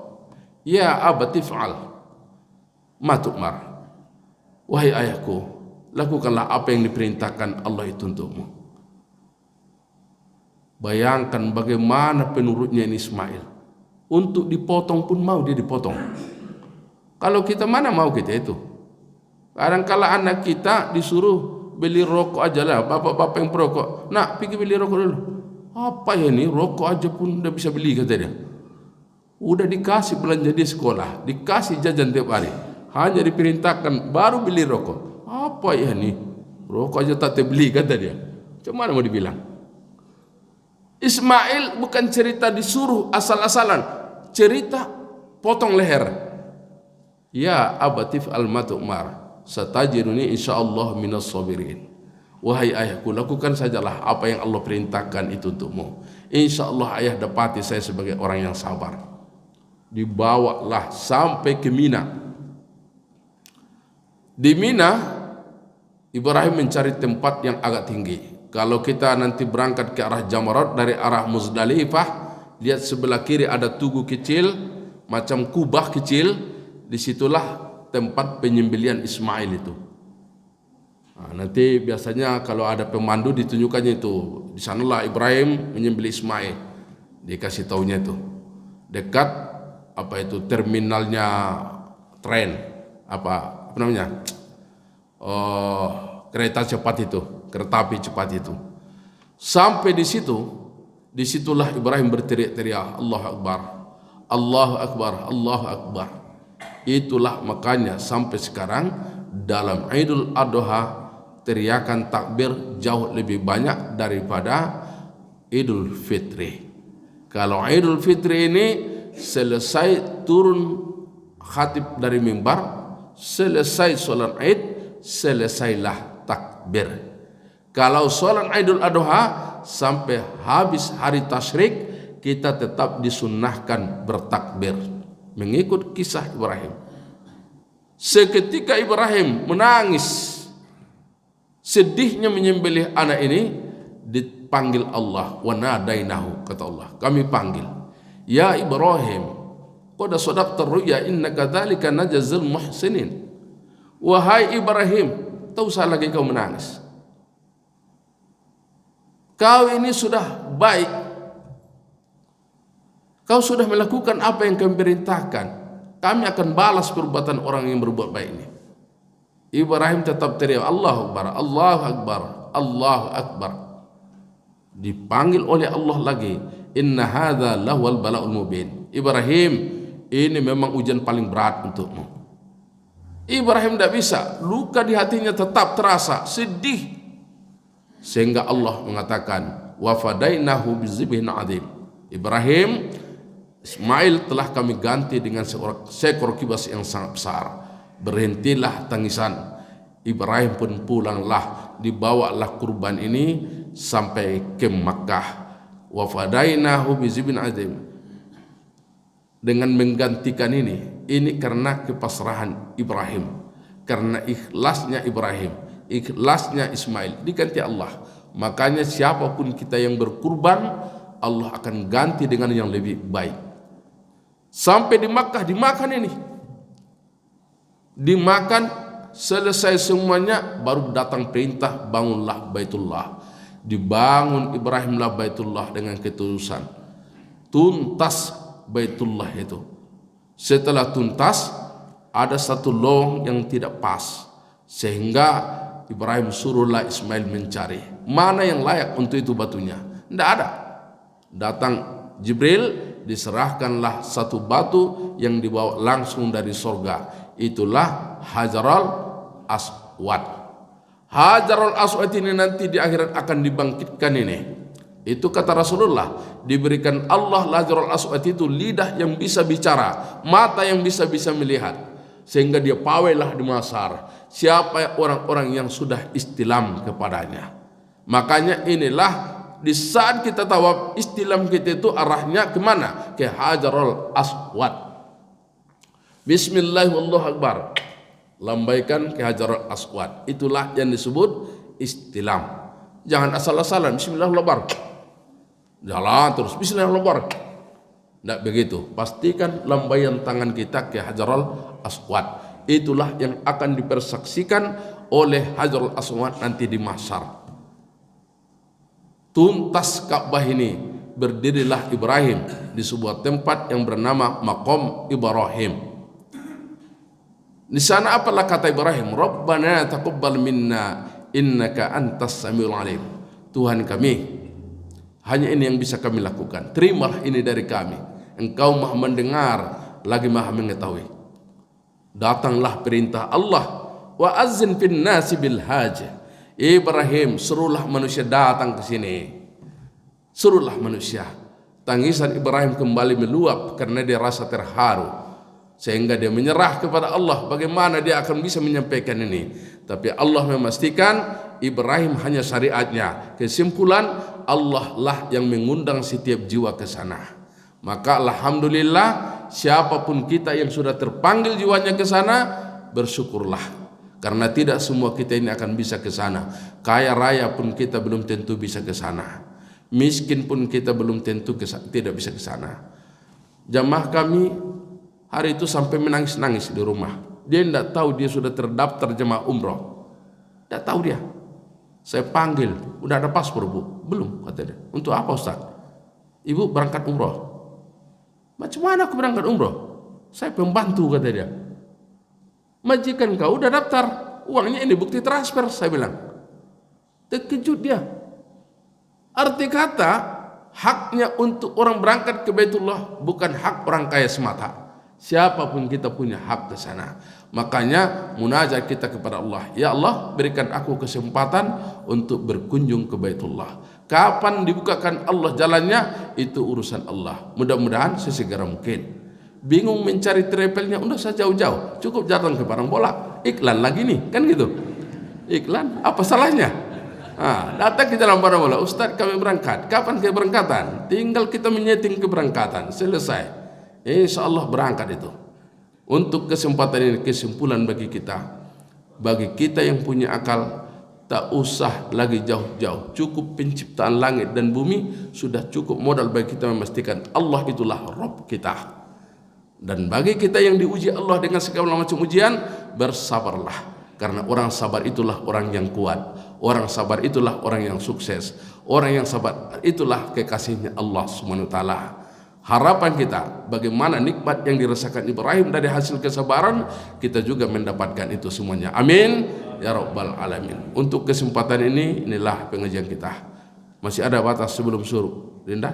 ya abati fa'al, Matukmar. Wahai ayahku, lakukanlah apa yang diperintahkan Allah itu untukmu. Bayangkan bagaimana penurutnya ini Ismail. Untuk dipotong pun mau dia dipotong. Kalau kita mana mau kita itu. Kadang-kala anak kita disuruh beli rokok aja lah. Bapak-bapak yang perokok. Nak, pergi beli rokok dulu. Apa ya ini? Rokok aja pun udah bisa beli kata dia. Udah dikasih belanja di sekolah. Dikasih jajan tiap hari. Hanya diperintahkan baru beli rokok. Apa ya ini? Rokok aja tak beli kata dia. Macam mana mau dibilang? Ismail bukan cerita disuruh asal-asalan. Cerita potong leher. Ya abatif al-matukmar. Satajiruni insyaallah minas sabirin. Wahai ayahku, lakukan sajalah apa yang Allah perintahkan itu untukmu. Insyaallah ayah dapati saya sebagai orang yang sabar. Dibawalah sampai ke Mina. Di Mina, Ibrahim mencari tempat yang agak tinggi. Kalau kita nanti berangkat ke arah Jamarat dari arah Muzdalifah, lihat sebelah kiri ada tugu kecil, macam kubah kecil. Disitulah tempat penyembelihan Ismail itu. Nah, nanti biasanya kalau ada pemandu ditunjukkannya itu. Di sanalah Ibrahim menyembelih Ismail. Dikasih taunya itu. Dekat apa itu terminalnya tren apa namanya? Kereta cepat itu, kereta api cepat itu. Sampai di situ, disitulah Ibrahim berteriak-teriak, Allahu Akbar, Allahu Akbar, Allahu Akbar. Itulah makanya sampai sekarang dalam Idul Adha teriakan takbir jauh lebih banyak daripada Idul Fitri. Kalau Idul Fitri ini selesai turun khatib dari mimbar, selesai solat Id, selesailah takbir. Kalau solat Idul Adha sampai habis hari tasyrik, kita tetap disunnahkan bertakbir mengikut kisah Ibrahim. Seketika Ibrahim menangis, sedihnya menyembelih anak ini, dipanggil Allah, wa nadainahu, kata Allah, kami panggil, ya Ibrahim, qad sadaqta ruya innaka dzalika najzil muhsinin. Wahai Ibrahim, tak usah lagi kau menangis. Kau ini sudah baik. Kau sudah melakukan apa yang kami perintahkan. Kami akan balas perbuatan orang yang berbuat baik ini. Ibrahim tetap teriak, Allahu Akbar, Allahu Akbar, Allahu Akbar. Dipanggil oleh Allah lagi, inna hadza lahwal bala'ul mubin. Ibrahim, ini memang ujian paling berat untukmu. Ibrahim tidak bisa, luka di hatinya tetap terasa, sedih. Sehingga Allah mengatakan, wa fadainahu bizibhin adzim. Ibrahim, Ismail telah kami ganti dengan seekor kibas yang sangat besar. Berhentilah tangisan. Ibrahim pun pulanglah, dibawalah kurban ini sampai ke Makkah. Wa fadainahu bizibhin adzim. Dengan menggantikan ini karena kepasrahan Ibrahim, karena ikhlasnya Ibrahim, ikhlasnya Ismail, diganti Allah. Makanya siapapun kita yang berkurban, Allah akan ganti dengan yang lebih baik. Sampai di Makkah dimakan ini, dimakan selesai semuanya, baru datang perintah bangunlah Baitullah. Dibangun Ibrahimlah Baitullah dengan ketulusan, tuntas Baitullah itu. Setelah tuntas, ada satu lowong yang tidak pas, sehingga Ibrahim suruhlah Ismail mencari mana yang layak untuk itu batunya. Tidak ada. Datang Jibril, diserahkanlah satu batu yang dibawa langsung dari sorga. Itulah Hajarul Aswad. Hajarul Aswad ini nanti di akhirat akan dibangkitkan ini. Itu kata Rasulullah, diberikan Allah Hajarul Aswad itu lidah yang bisa bicara, mata yang bisa melihat, sehingga dia pawailah di mahsyar siapa orang-orang yang sudah istilam kepadanya. Makanya inilah di saat kita tawaf, istilam kita itu arahnya kemana? Ke Hajarul Aswad. Bismillahirrahmanirrahim, Allahu Akbar, lambaikan ke Hajarul Aswad. Itulah yang disebut istilam. Jangan asal-asalan Bismillahirrahmanirrahim, jalan terus Bismillahirrahmanirrahim. Tidak begitu. Pastikan lambaian tangan kita ke Hajarul Aswad. itulah yang akan dipersaksikan oleh Hajarul Aswad nanti di mahsyar. Tuntas Ka'bah ini berdirilah Ibrahim di sebuah tempat yang bernama Maqam Ibrahim. Di sana apalah kata Ibrahim? Rabbana taqabbal minna innaka antas samiul alim. Tuhan kami, hanya ini yang bisa kami lakukan. Terimalah ini dari kami. Engkau Maha mendengar lagi Maha mengetahui. Datanglah perintah Allah, wa azzin fin nasi bil hajj. Ibrahim, serulah manusia datang ke sini. Serulah manusia. Tangisan Ibrahim kembali meluap karena dia rasa terharu. Sehingga dia menyerah kepada Allah bagaimana dia akan bisa menyampaikan ini. Tapi Allah memastikan Ibrahim hanya syariatnya. Kesimpulan, Allah lah yang mengundang setiap jiwa ke sana. Maka alhamdulillah, siapapun kita yang sudah terpanggil jiwanya ke sana, bersyukurlah. Karena tidak semua kita ini akan bisa ke sana. Kaya raya pun kita belum tentu bisa ke sana. Miskin pun kita belum tentu tidak bisa ke sana. Jamaah kami hari itu sampai menangis-nangis di rumah. Dia tidak tahu dia sudah terdaftar jemaah umroh. Tidak tahu dia. Saya panggil, udah ada paspor bu? Belum, kata dia. Untuk apa Ustaz? Ibu berangkat umroh. Macam mana aku berangkat umroh? Saya pembantu, kata dia. Majikan kau udah daftar, uangnya ini bukti transfer, saya bilang. Terkejut dia. Arti kata, haknya untuk orang berangkat ke Baitullah bukan hak orang kaya semata. Siapapun kita punya hak ke sana. Makanya munajat kita kepada Allah, ya Allah berikan aku kesempatan untuk berkunjung ke Baitullah. Kapan dibukakan Allah jalannya, itu urusan Allah. Mudah-mudahan sesegera mungkin. Bingung mencari travelnya, udah saja jauh-jauh, cukup datang ke Parangbola. Iklan lagi nih, kan gitu. Iklan, apa salahnya? Datang ke dalam Parangbola, Ustaz kami berangkat. Kapan keberangkatan? Tinggal kita menyeting keberangkatan, selesai. Insya Allah berangkat itu. Untuk kesempatan ini kesimpulan bagi kita yang punya akal, tak usah lagi jauh-jauh. Cukup penciptaan langit dan bumi sudah cukup modal bagi kita memastikan Allah itulah Rabb kita. Dan bagi kita yang diuji Allah dengan segala macam ujian, bersabarlah. Karena orang sabar itulah orang yang kuat. Orang sabar itulah orang yang sukses. Orang yang sabar itulah kekasihnya Allah SWT. Harapan kita, bagaimana nikmat yang dirasakan Ibrahim dari hasil kesabaran, kita juga mendapatkan itu semuanya. Amin ya rabbal alamin. Untuk kesempatan ini, inilah pengajian kita. Masih ada batas sebelum suruh, Linda?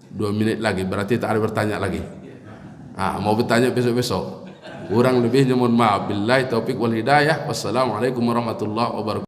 2 menit lagi, berarti tak ada bertanya lagi. Mau bertanya besok-besok. Kurang lebihnya mohon maaf. Billahi taufiq wal hidayah. Wassalamualaikum warahmatullahi wabarakatuh.